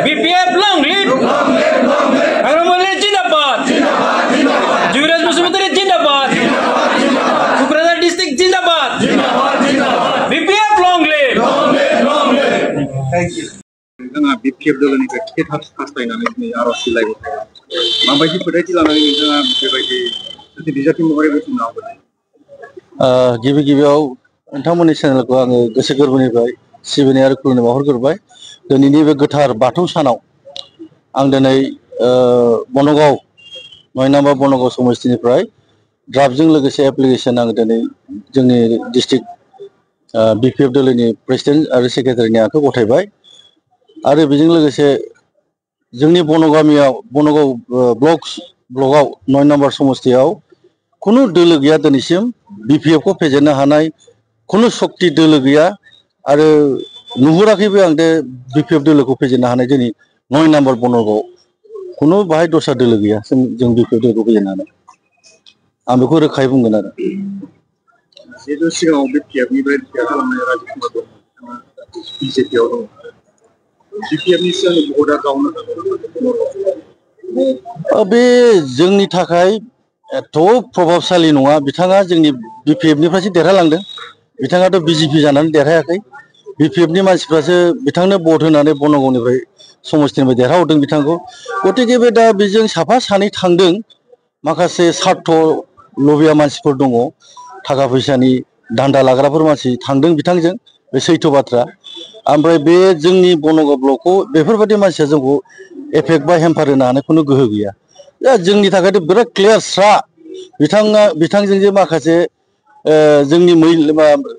BPF long live. Agramoli Jindabad. Juviraj Musumantri Jindabad. Kukrada district Jindabad. BPF long live. Thank you. Nana BPF dolani ke khat khastai nani ni aro silai ko. Mabaji pudai tilana ni nana bebaji jadi dijati mohore betul na boleh. गिबि गिबियाव नोंथांमोननि चेनेलखौ आङो गोसो गोरबोनिफ्राय सिबिनाय आरो खुलुमनाय बावहरग्रोबाय। दिनैनि बे गोथार बाथौ सानाव आं दिनै बनगाव 9 नम्बर बनगाव समस्तिनिफ्राय ड्राफ्टजों लोगोसे एप्लिकेसन आं दिनै जोंनि डिस्ट्रिक्ट BPF दलनि प्रेसिडेन्ट आरो सेक्रेटारिनि आखायाव गथायबाय आरो बेजों लोगोसे जोंनि बनगामियाव बनगाव ब्लकआव 9 नम्बर समस्तियाव कुनु दोलो गैया दिनैसिम BPF को फेजेननो हानाय कुनु शक्ति दोलो गैया आरो नुहुराखैबो आं दे BPF दोलोखौ फेजेननो हानाय जोंनि 9 नम्बर बनगाव कुनु बाहाय दस्रा दोलो गैया जों BPF दोलोखौ फेजेननो हानाय आं बेखौ रोखायै बुंगोन आरो जेथु सिगाङाव BPF निफ्राय खालामनाय राजकुमार दं BJP आव दं BPF नि सिगां भटआ गावनो बे जोंनि थाखाय एथ' प्रभाबशाली नङा बिथाङा जोंनि BPF निफ्रायसो देरहालांदों बिथाङाथ' BJP जानानै देरहायाखै BPF नि मानसिफ्रासो बिथांनो भट होनानै बनगावनिफ्राय समस्तिनिफ्राय देरहाहरदों बिथांखौ गतिके बे दा बेजों साफा सानै थांदों माखासे स्वार्थ लबिया मानसिफोर दङ थाखा फैसानि दान्दा लाग्राफोर मानसि थांदों बिथांजों बे सैथो बाथ्रा ओमफ्राय बे जोंनि बनगाव ब्लकखौ बेफोरबायदि मानसिया जोंखौ एफेक्ट बा हेम्पार होनो हानाय खुनु गोहो गैया जोंनि थाखायथ' बिराद क्लियार स्रा बिथांजों जे माखासे जोंनि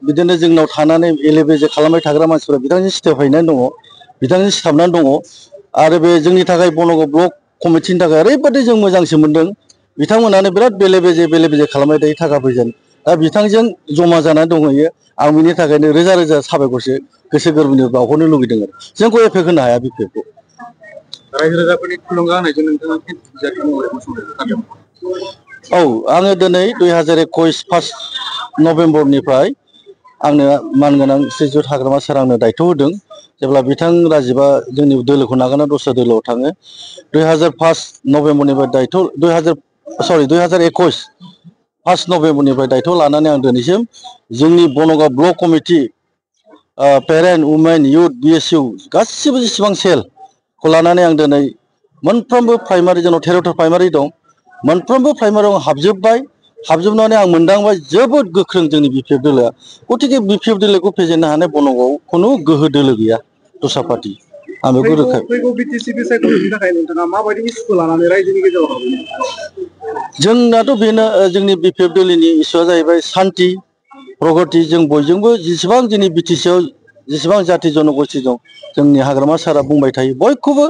बिदिनो जोंनाव थानानै एले बेजे खालामबाय थाग्रा मानसिफोरा बिथांजों सिथाबफायनानै दङ बिथांजों सिथाबनानै दङ आरो बे जोंनि थाखाय बनगाव ब्लक कमिटिनि थाखाय ओरैबायदि जों मोजांसो मोनदों बिथांमोनानो बिराद बेले बेजे खालामबाय थायो थाखा फैसानि दा बिथांजों जमा जानानै दंहैयो आं बिनि थाखायनो रोजा रोजा साबायखरसो गोसो गोरबोनि बावहरनो लुगैदों आरो जोंखौ एफेक्ट होनो हाया BPF-खौ रायजो राजाफोरनि थुलुंगा होनायजों नोंथाङा बिजाथि महरै गसंनो औ आङो दिनै 2021 1 नभेम्बरनिफ्राय आंनो मानगोनां श्रीजुत हाग्रामा सार आंनो दायथ' होदों जेब्ला बिथां राजीबआ जोंनि दोलोखौ नागारना दस्रा दोलोआव थाङो 2001 नभेम्बरनिफ्राय दायथ' 2021 1 नभेम्बरनिफ्राय दायथ' लानानै आं दिनैसिम जोंनि Bangaon block committee parent women youth BSU गासिबो जेसेबां सेलखौ लानानै आं दिनै मोनफ्रोमबो प्राइमारि जोंनाव 13टा प्राइमारि दं मोनफ्रोमबो प्राइमारियाव हाबजोबनानै आं मोनदांबाय जोबोद गोख्रों जोंनि BPF दोलोआ गतिके BPF दोलोखौ फेजेननो हानाय बनगाव खुनु गोहो दोलो गैया दस्रा पार्टी आं बेखौ रोखा फैगौ BTC सायख'नायनि थाखाय नोंथाङा माबायदि इस्युखौ लानानै रायजोनि गेजेराव जोंनाथ' बेनो जोंनि BPF दोलोनि इस्युआ जाहैबाय शान्ति प्रगति जों बयजोंबो जेसेबां जोंनि BTC-आव जेसेबां जाति जनगोष्ठी दं जोंनि हाग्रामा सारा बुंबाय थायो बयखौबो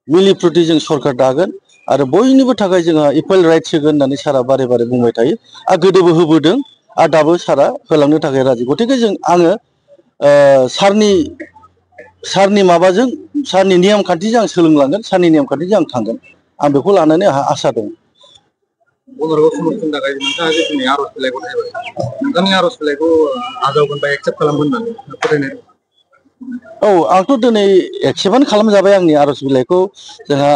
मिलि प्रति जों सरकार दागोन आरो बयनिबो थाखाय जोंहा इकुवेल राइट्स होगोन होननानै सारा बारे बारे बुंबाय थायो आरो गोदोबो होबोदों आरो दाबो सारा होलांनो थाखाय राजि गतिके आङो सारनि माबाजों सारनि नियम खान्थिजों आं सोलोंलांगोन सारनि नियम खान्थिजों आं थांगोन आं बेखौ लानानै आंहा आसा दं बनगाव समस्तिनि थाखाय नोंथाङा जे दिनै आर'ज बिलाइखौ गथायबाय नोंथांनि आर'ज बिलाइखौ आजावगोन बा एक्सेप्ट खालामगोन होननानै फोथायनाय औ आंथ' दिनै एक्सेप्टआनो खालामजाबाय आंनि आर'ज बिलाइखौ जोंहा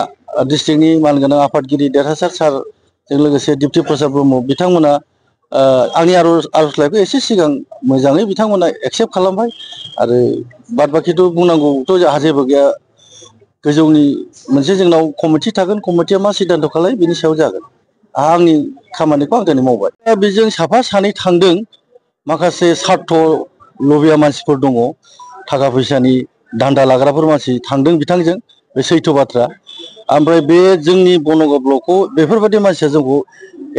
डिस्ट्रिक्टनि मानगोनां आफादगिरि देरहासार सारजों लोगोसे दिप्ति प्रसाद ब्रह्म बिथांमोना आंनि आर'जलाइखौ एसे सिगां मोजाङै बिथांमोना एक्सेप्ट खालामबाय आरो बाद बाखिथ' बुंनांगौथ' जोंहा जेबो गैया गोजौनि मोनसे जोंनाव कमिटि थागोन कमिटिया मा सिद्धान्त खालायो बिनि सायाव जागोन आंनि खामानिखौ आं दिनै मावबाय दा बेजों साफा सानै थांदों माखासे स्वार्थ लबिया मानसिफोर दङ थाखा फैसानि दान्दा लाग्राफोर मानसि थांदों बिथांजों बे सैथो बाथ्रा ओमफ्राय बे जोंनि बनगाव ब्लकखौ बेफोरबायदि मानसिया जोंखौ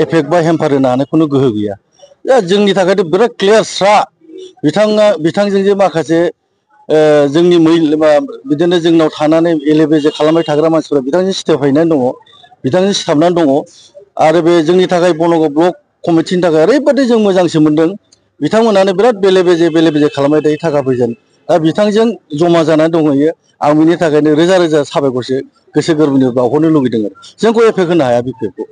एफेक्ट बा हेम्पार होनो हानाय खुनु गोहो गैया जोंनि थाखायथ' बिराद क्लियार स्रा बिथांजों जे माखासे जोंनि बिदिनो जोंनाव थानानै एले बेजे खालामबाय थाग्रा मानसिफोरा बिथांजों सिथाबफायनानै दङ बिथांजों सिथाबनानै दङ आरो बे जोंनि थाखाय बनगाव ब्लक कमिटिनि थाखाय ओरैबायदि जों मोजांसो मोनदों बिथांमोनानो बिराद बेले बेजे खालामबाय थायो थाखा फैसानि दा बिथांजों जमा जानानै दंहैयो आं बिनि थाखायनो रोजा रोजा साबायखरसो गोसो गोरबोनि बावहरनो लुगैदों आरो जोंखौ एफेक्ट होनो हाया BPF-खौ